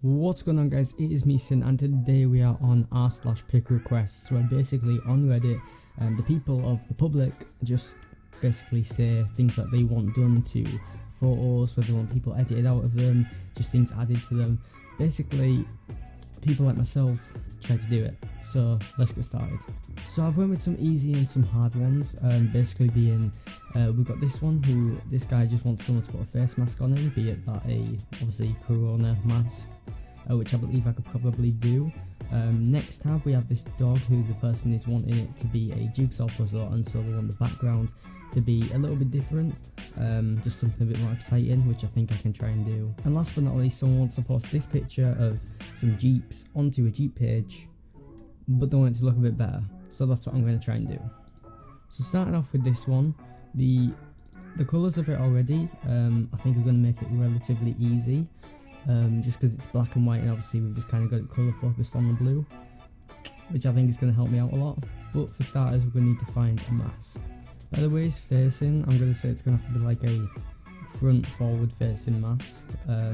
What's going on, guys? It is me, Sin, and today we are on r/picrequests, where basically on Reddit the people of the public just basically say things that they want done to photos, whether they want people edited out of them, just things added to them. Basically people like myself try to do it, so let's get started. So I've went with some easy and some hard ones, basically being we've got this guy just wants someone to put a face mask on him, be it that obviously corona mask, which I believe I could probably do. Next tab we have this dog who the person is wanting it to be a jigsaw puzzle, and so they want the background to be a little bit different, just something a bit more exciting, which I think I can try and do. And last but not least, someone wants to post this picture of some Jeeps onto a Jeep page, but they want it to look a bit better, so that's what I'm going to try and do. So starting off with this one, the colours of it already, I think I'm going to make it relatively easy, just because it's black and white, and obviously we've just kind of got it colour focused on the blue, which I think is going to help me out a lot. But for starters, we're going to need to find a mask. By the way it's facing, I'm going to say it's going to have to be like a front forward facing mask. I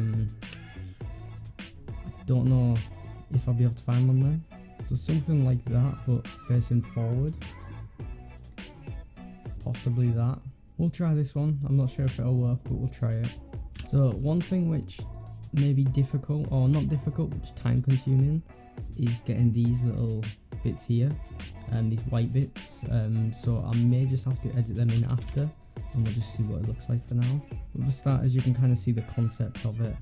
don't know if I'll be able to find one then. So something like that, but facing forward. Possibly that. We'll try this one. I'm not sure if it'll work, but we'll try it. So one thing which may be difficult, or not difficult, but just time consuming, is getting these little bits here, these white bits, so I may just have to edit them in after, and we'll just see what it looks like for now. But for starters, you can kind of see the concept of it.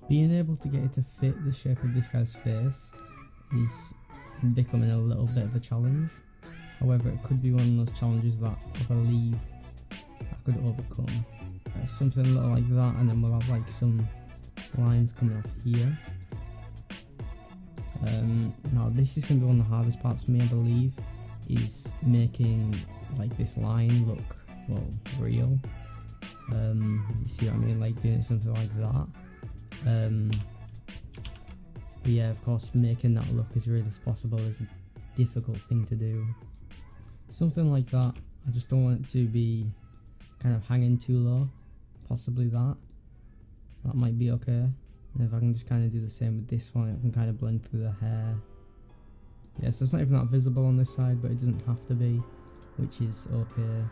Being able to get it to fit the shape of this guy's face is becoming a little bit of a challenge. However, it could be one of those challenges that I believe I could overcome. Something a little like that, and then we'll have like some lines coming off here. Now this is going to be one of the hardest parts for me, I believe, is making like this line look, well, real. You see what I mean, like doing something like that. But yeah, of course, making that look as real as possible is a difficult thing to do. Something like that, I just don't want it to be kind of hanging too low. Possibly that might be okay. And if I can just kind of do the same with this one, it can kind of blend through the hair. Yeah, so it's not even that visible on this side, but it doesn't have to be, which is okay.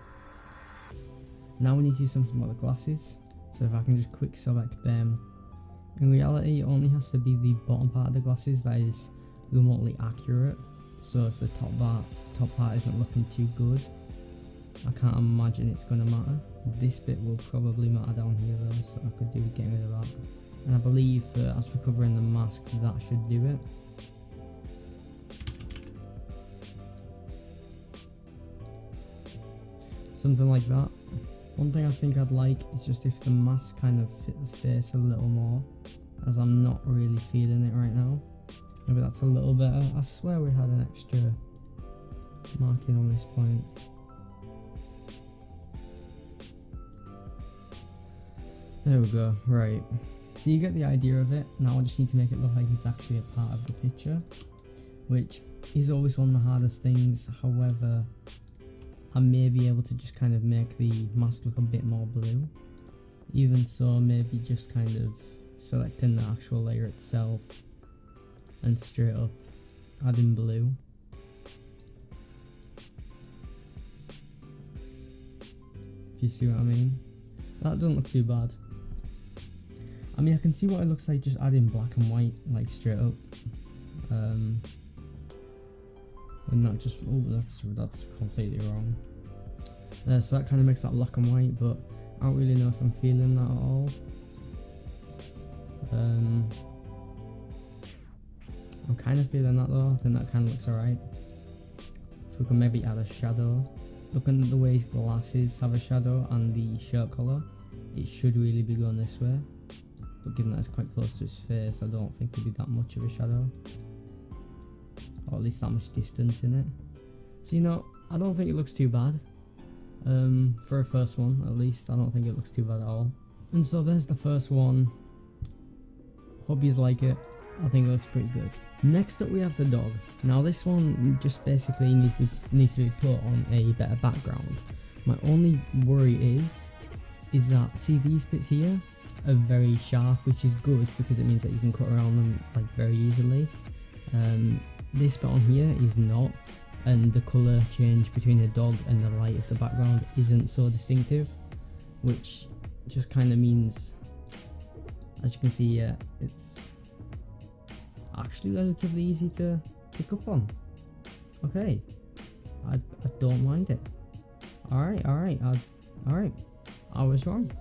Now we need to do something about the glasses, so if I can just quick select them. In reality, it only has to be the bottom part of the glasses that is remotely accurate. So if the top part isn't looking too good, I can't imagine it's going to matter. This bit will probably matter down here though, so I could do getting rid of that. And I believe as for covering the mask, that should do it. Something like that. One thing I think I'd like is just if the mask kind of fit the face a little more, as I'm not really feeling it right now. Maybe that's a little better. I swear we had an extra marking on this point. There we go, right. So you get the idea of it. Now I just need to make it look like it's actually a part of the picture, which is always one of the hardest things. However, I may be able to just kind of make the mask look a bit more blue. Even so, maybe just kind of selecting the actual layer itself and straight up adding blue. If you see what I mean. That doesn't look too bad. I mean, I can see what it looks like just adding black and white, like straight up. And not just, oh, that's completely wrong. So that kind of makes that black and white, but I don't really know if I'm feeling that at all. I'm kind of feeling that though. I think that kind of looks alright. If we can maybe add a shadow. Looking at the way his glasses have a shadow and the shirt colour, it should really be going this way. But given that it's quite close to his face, I don't think there'd be that much of a shadow. Or at least that much distance in it. So, you know, I don't think it looks too bad. For a first one at least. I don't think it looks too bad at all. And so there's the first one. Hope you like it. I think it looks pretty good. Next up we have the dog. Now this one just basically needs to be put on a better background. My only worry is that, see, these bits here are very sharp, which is good because it means that you can cut around them like very easily. This bit on here is not, and the colour change between the dog and the light of the background isn't so distinctive, which just kind of means, as you can see here, it's actually relatively easy to pick up on. Okay, I don't mind it. Alright, I was wrong.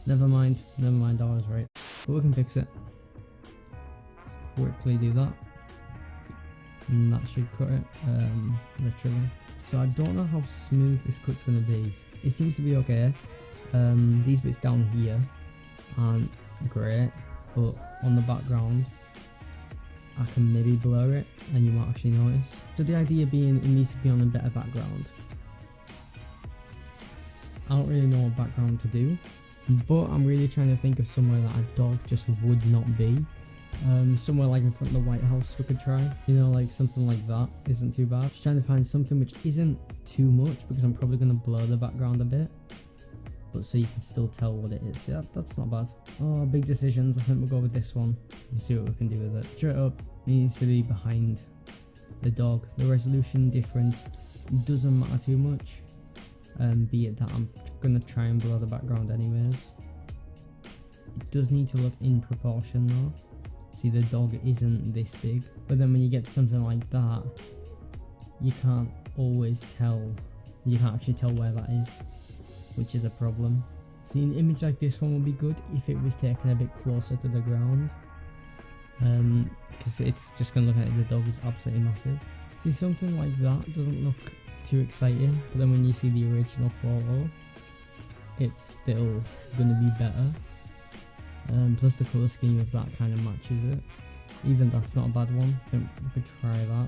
never mind, I was right. But we can fix it. Let's quickly do that. And that should cut it, literally. So I don't know how smooth this cut's going to be. It seems to be okay. These bits down here aren't great, but on the background I can maybe blur it and you might actually notice. So the idea being it needs to be on a better background. I don't really know what background to do, but I'm really trying to think of somewhere that a dog just would not be. Somewhere like in front of the White House we could try, you know, like something like that isn't too bad. Just trying to find something which isn't too much, because I'm probably going to blur the background a bit, but so you can still tell what it is. Yeah, that's not bad. Oh, big decisions. I think we'll go with this one and see what we can do with it. Straight up, it needs to be behind the dog. The resolution difference doesn't matter too much, be it that I'm going to try and blur the background anyways. It does need to look in proportion though. See, the dog isn't this big, but then when you get something like that, you can't always tell, you can't actually tell where that is, which is a problem. See, an image like this one would be good if it was taken a bit closer to the ground, because it's just going to look like the dog is absolutely massive. See, something like that doesn't look too exciting, but then when you see the original photo, it's still going to be better. Plus the colour scheme of that kind of matches it. Even that's not a bad one. I think we could try that.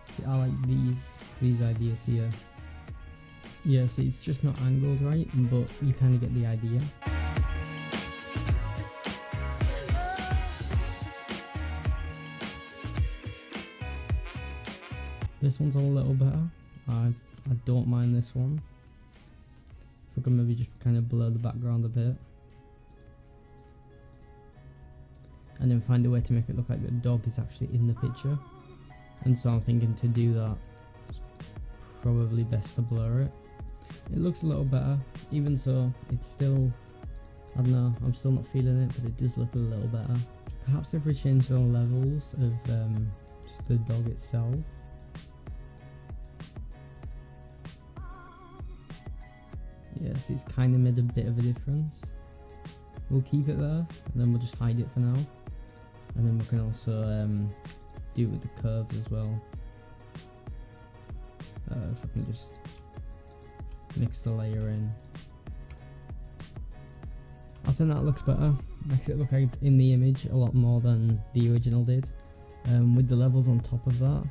See, I like these ideas here. Yeah, see, it's just not angled right, but you kind of get the idea. This one's a little better. I don't mind this one. If we can maybe just kind of blur the background a bit. And then find a way to make it look like the dog is actually in the picture. And so I'm thinking to do that, it's probably best to blur it. It looks a little better, even so it's still, I don't know, I'm still not feeling it, but it does look a little better. Perhaps if we change the levels of just the dog itself. Yes, it's kind of made a bit of a difference. We'll keep it there, and then we'll just hide it for now. And then we can also do it with the curves as well. If I can just mix the layer in. I think that looks better. Makes it look like in the image a lot more than the original did. With the levels on top of that,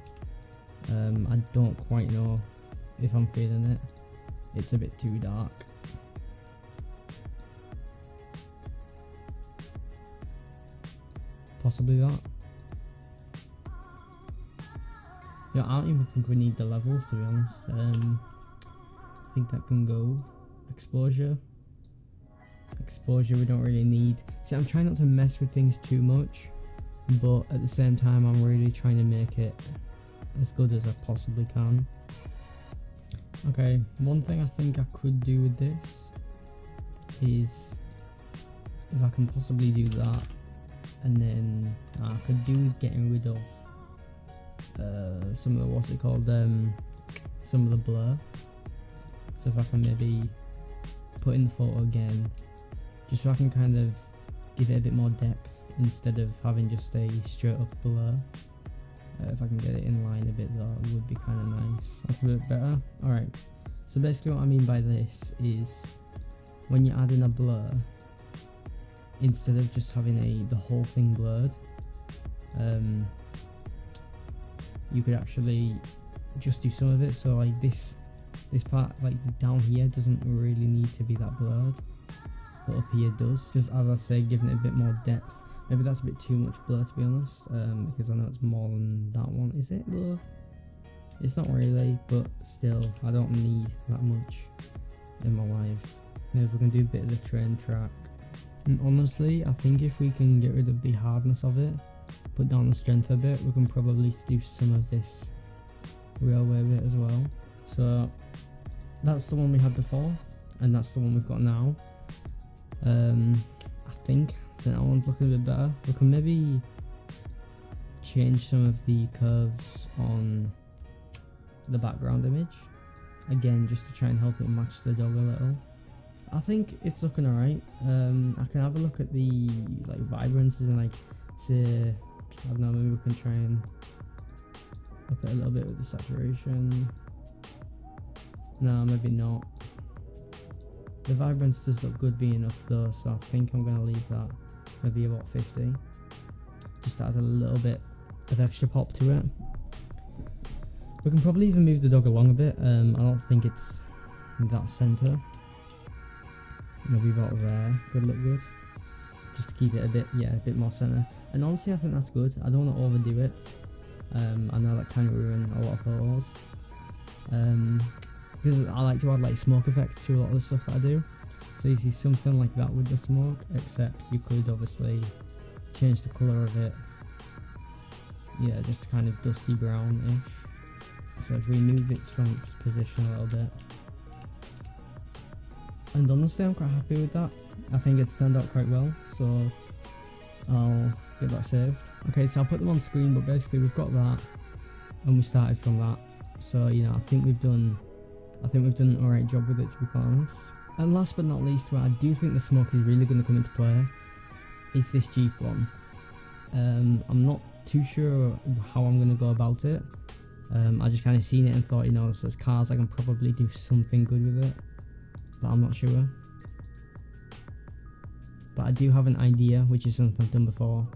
I don't quite know if I'm feeling it. It's a bit too dark. Possibly that. Yeah, I don't even think we need the levels, to be honest. I think that can go. Exposure. Exposure we don't really need. See, I'm trying not to mess with things too much, but at the same time I'm really trying to make it as good as I possibly can. Okay, one thing I think I could do with this is, if I can possibly do that, and then I could do with getting rid of some of the, what's it called, some of the blur. So if I can maybe put in the photo again, just so I can kind of give it a bit more depth instead of having just a straight up blur. If I can get it in line a bit, that would be kind of nice. That's a bit better. Alright, so basically what I mean by this is, when you add in a blur, instead of just having the whole thing blurred, you could actually just do some of it. So like this This part, like down here, doesn't really need to be that blurred, but up here does. Just as I say, giving it a bit more depth. Maybe that's a bit too much blur, to be honest, because I know it's more than that one. Is it though? It's not really, but still, I don't need that much in my life. Maybe we can do a bit of the train track. And honestly, I think if we can get rid of the hardness of it, put down the strength a bit, we can probably do some of this railway bit as well. So that's the one we had before, and that's the one we've got now. I think that one's looking a bit better. We can maybe change some of the curves on the background image, again, just to try and help it match the dog a little. I think it's looking alright. I can have a look at the like vibrances and like say, I don't know, maybe we can try and up it a little bit with the saturation. No, maybe not. The vibrance does look good being up though, so I think I'm going to leave that maybe about 50. Just add a little bit of extra pop to it. We can probably even move the dog along a bit. I don't think it's that centre. Maybe about there could look good. Just to keep it a bit more centre. And honestly, I think that's good. I don't want to overdo it. I know that can ruin a lot of photos. Because I like to add like smoke effects to a lot of the stuff that I do. So you see something like that with the smoke, except you could obviously change the colour of it. Yeah, just kind of dusty brown-ish. So if we move it from its position a little bit. And honestly, I'm quite happy with that. I think it's turned out quite well, so I'll get that saved. Okay, so I'll put them on screen, but basically we've got that, and we started from that. So, you know, I think we've done an alright job with it, to be quite honest. And last but not least, where I do think the smoke is really going to come into play, is this Jeep one. I'm not too sure how I'm going to go about it. I just kind of seen it and thought, you know, so as cars I can probably do something good with it, but I'm not sure. But I do have an idea, which is something I've done before,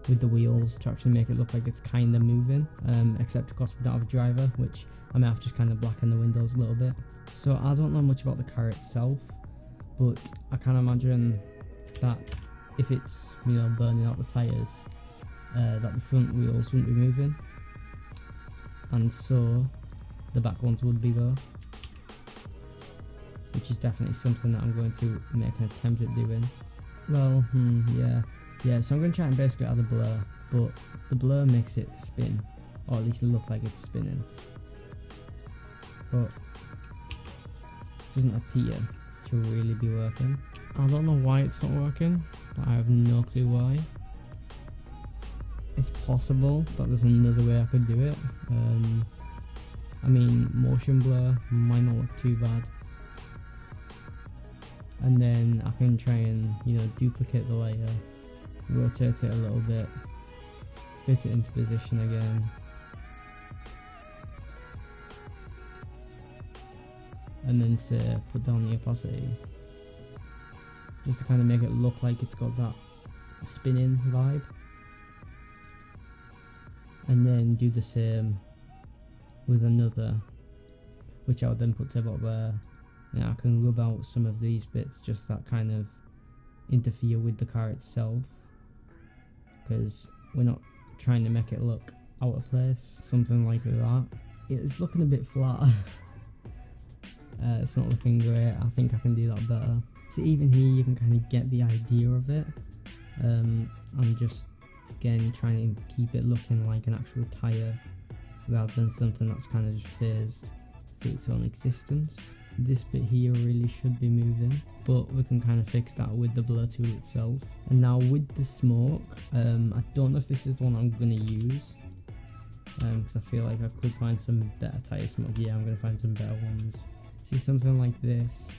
with the wheels to actually make it look like it's kind of moving, except of course we don't have a driver, which I may have to just kind of blacken the windows a little bit. So I don't know much about the car itself, but I can imagine that if it's, you know, burning out the tyres, that the front wheels wouldn't be moving, and so the back ones would be though, which is definitely something that I'm going to make an attempt at doing. Well, yeah, so I'm going to try and basically add a blur, but the blur makes it spin, or at least look like it's spinning, but it doesn't appear to really be working. I don't know why it's not working, I have no clue why. It's possible that there's another way I could do it. I mean, motion blur might not look too bad. And then I can try and, you know, duplicate the layer, rotate it a little bit, fit it into position again. And then say, put down the opacity, just to kind of make it look like it's got that spinning vibe. And then do the same with another, which I would then put to about there. Now I can rub out some of these bits just that kind of interfere with the car itself, because we're not trying to make it look out of place. Something like that. It's looking a bit flat. It's not looking great. I think I can do that better. So even here you can kind of get the idea of it. I'm just again trying to keep it looking like an actual tyre rather than something that's kind of just phased through its own existence. This bit here really should be moving, but we can kind of fix that with the blur tool itself. And now with the smoke, I don't know if this is the one I'm going to use, because I feel like I could find some better tyre smoke. Yeah, I'm going to find some better ones. See, something like this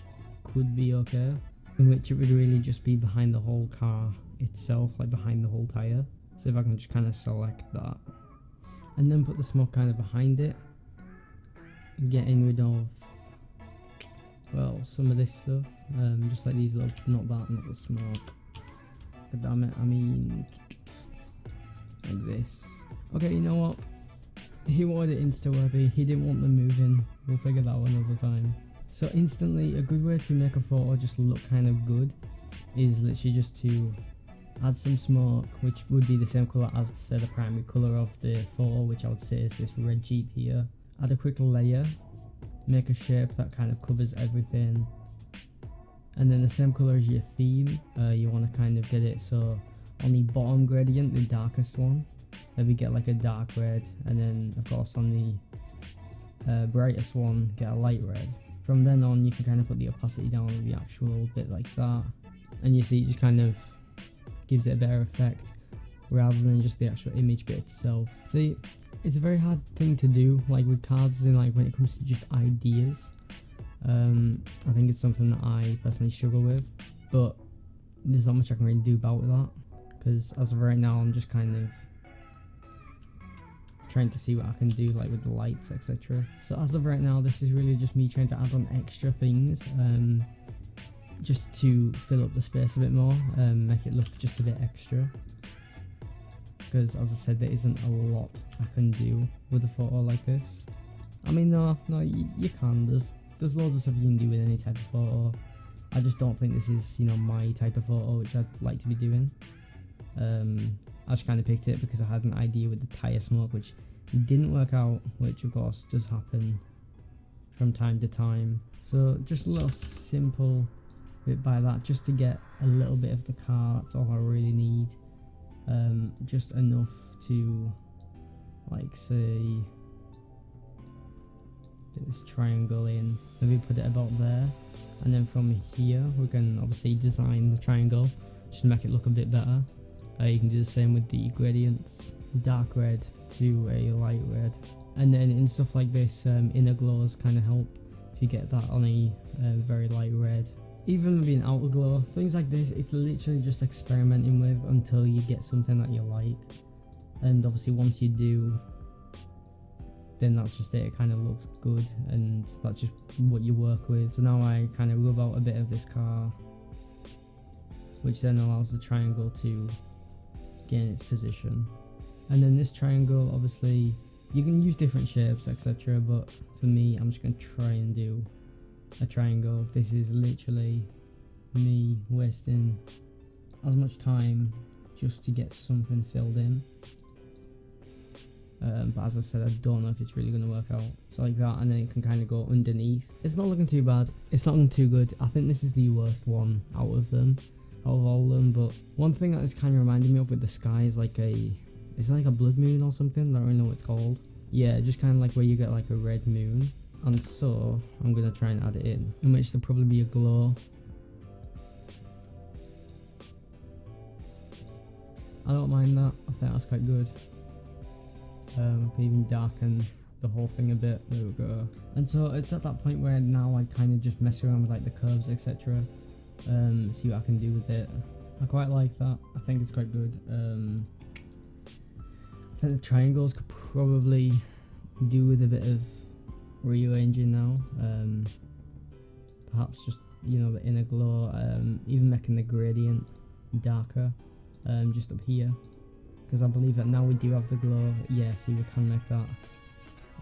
could be okay, in which it would really just be behind the whole car itself, like behind the whole tyre. So if I can just kind of select that and then put the smoke kind of behind it, getting rid of, well, some of this stuff, just like these little, not the smoke, but damn it, I mean like this. Okay, you know what, He wanted it insta-worthy, he didn't want them moving. We'll figure that one another time. So instantly, a good way to make a photo just look kind of good is literally just to add some smoke, which would be the same colour as say the primary colour of the photo, which I would say is this red Jeep here. Add a quick layer, make a shape that kind of covers everything, and then the same colour as your theme. You want to kind of get it so on the bottom gradient, the darkest one, maybe get like a dark red, and then of course on the brightest one get a light red. From then on you can kind of put the opacity down on the actual bit like that, and you see it just kind of gives it a better effect rather than just the actual image bit itself. See, it's a very hard thing to do, like with cards, and like when it comes to just ideas. I think it's something that I personally struggle with, but there's not much I can really do about that, because as of right now I'm just kind of trying to see what I can do, like with the lights, etc. So as of right now, this is really just me trying to add on extra things, just to fill up the space a bit more, make it look just a bit extra, because as I said, there isn't a lot I can do with a photo like this. I mean, no, you can. There's loads of stuff you can do with any type of photo. I just don't think this is, you know, my type of photo which I'd like to be doing. I just kind of picked it because I had an idea with the tyre smoke, which didn't work out, which of course does happen from time to time. So just a little simple bit by that, just to get a little bit of the car. That's all I really need. Just enough to, like, say, get this triangle in, maybe put it about there, and then from here we can obviously design the triangle just to make it look a bit better. You can do the same with the gradients, dark red to a light red, and then in stuff like this, inner glows kind of help if you get that on a very light red. Even maybe an outer glow, things like this, it's literally just experimenting with until you get something that you like, and obviously once you do, then that's just it. It kind of looks good, and that's just what you work with. So now I kind of rub out a bit of this car, which then allows the triangle to gain its position. And then this triangle, obviously you can use different shapes, etc., but for me, I'm just going to try and do a triangle. This is literally me wasting as much time just to get something filled in. But as I said, I don't know if it's really going to work out. So like that, and then it can kind of go underneath. It's not looking too bad. It's not looking too good. I think this is the worst one out of all of them. But one thing that is kind of reminding me of with the sky is like it's like a blood moon or something. I don't really know what it's called. Yeah, just kind of like where you get like a red moon. And so I'm going to try and add it in which there'll probably be a glow. I don't mind that. I think that's quite good. Can even darken the whole thing a bit. There we go. And so it's at that point where now I kind of just mess around with like the curves, etc. See what I can do with it. I quite like that. I think it's quite good. I think the triangles could probably do with a bit of rearranging now. Perhaps just, you know, the inner glow, even making the gradient darker, just up here, because I believe that now we do have the glow. Yeah, see, we can make that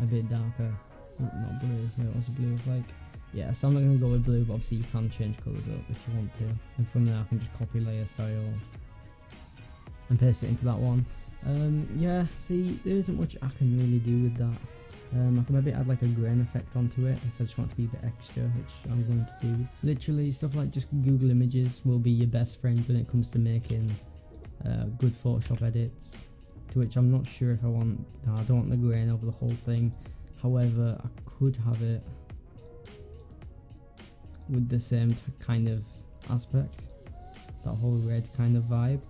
a bit darker. Not blue. Yeah, what's the blue look like? Yeah, so I'm not going to go with blue, but obviously you can change colours up if you want to. And from there I can just copy layer style and paste it into that one. Yeah, see, there isn't much I can really do with that. I can maybe add like a grain effect onto it if I just want to be a bit extra, which I'm going to do. Literally stuff like just Google Images will be your best friend when it comes to making good Photoshop edits, to which I'm not sure if I want. No, I don't want the grain over the whole thing. However, I could have it with the same kind of aspect, that whole red kind of vibe,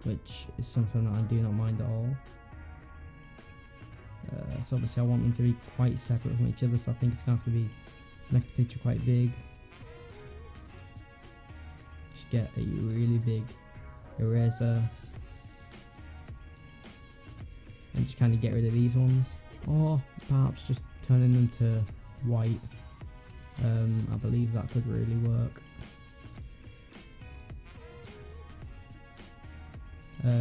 which is something that I do not mind at all. So obviously I want them to be quite separate from each other, so I think it's going to have to be, make the picture quite big. Just get a really big eraser and just kind of get rid of these ones, or perhaps just turning them to white. I believe that could really work.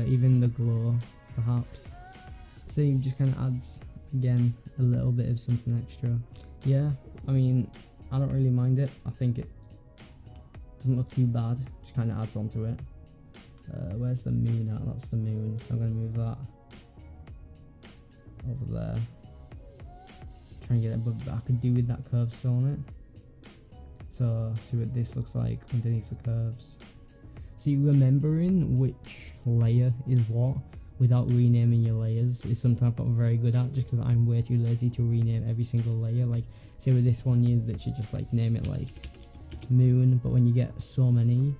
Even the glow, perhaps. So it just kind of adds, again, a little bit of something extra. Yeah, I mean, I don't really mind it. I think it doesn't look too bad. Just kind of adds onto it. Where's the moon at? That's the moon. So I'm going to move that over there. Try and get it above, but I could do with that curve still on it. So see what this looks like underneath the curves. See, remembering which layer is what without renaming your layers is something I've got very good at, just because I'm way too lazy to rename every single layer. Like, say with this one, you literally just like name it like moon, but when you get so many,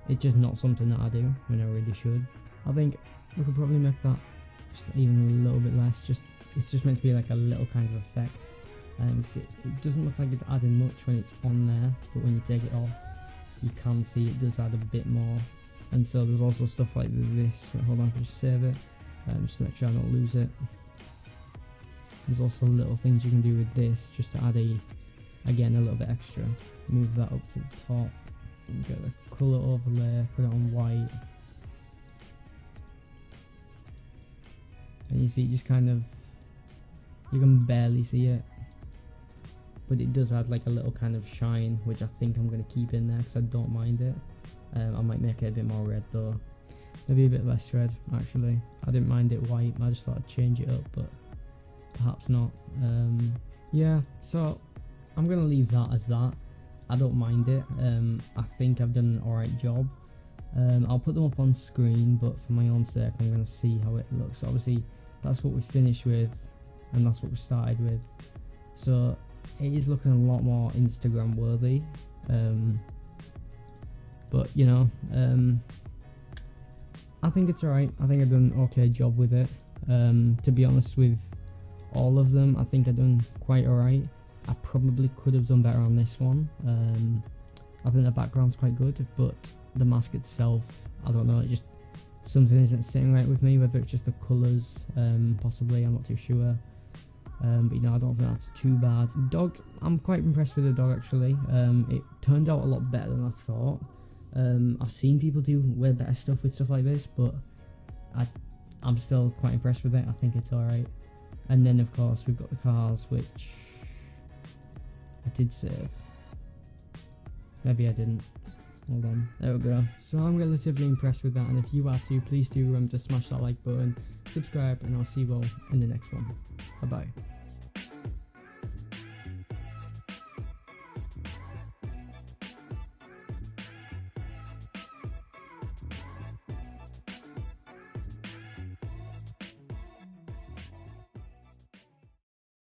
it's just not something that I do when I really should. I think we could probably make that just even a little bit less. It's just meant to be like a little kind of effect, because it doesn't look like it's adding much when it's on there, but when you take it off, you can see it does add a bit more. And so there's also stuff like this. Wait, hold on, I'll just save it, just to make sure I don't lose it. There's also little things you can do with this just to add again a little bit extra. Move that up to the top and get the colour overlay, put it on white, and you see it just kind of, you can barely see it, but it does add like a little kind of shine, which I think I'm going to keep in there because I don't mind it. I might make it a bit more red though, maybe a bit less red actually. I didn't mind it white, I just thought I'd change it up, but perhaps not. Yeah, so I'm going to leave that as that. I don't mind it. I think I've done an alright job. I'll put them up on screen, but for my own sake I'm going to see how it looks. Obviously that's what we finished with and that's what we started with, so it is looking a lot more Instagram worthy. But you know, I think it's alright. I think I've done an okay job with it. To be honest, with all of them, I think I've done quite alright. I probably could have done better on this one. I think the background's quite good, but the mask itself, I don't know, it just, something isn't sitting right with me, whether it's just the colours, possibly, I'm not too sure. But you know, I don't think that's too bad. Dog, I'm quite impressed with the dog actually. It turned out a lot better than I thought. I've seen people do way better stuff with stuff like this, but I'm still quite impressed with it. I think it's alright. And then of course we've got the cars, which I did save. Maybe I didn't. Hold on. There we go. So I'm relatively impressed with that, and if you are too, please do remember to smash that like button, subscribe, and I'll see you all in the next one. Bye bye.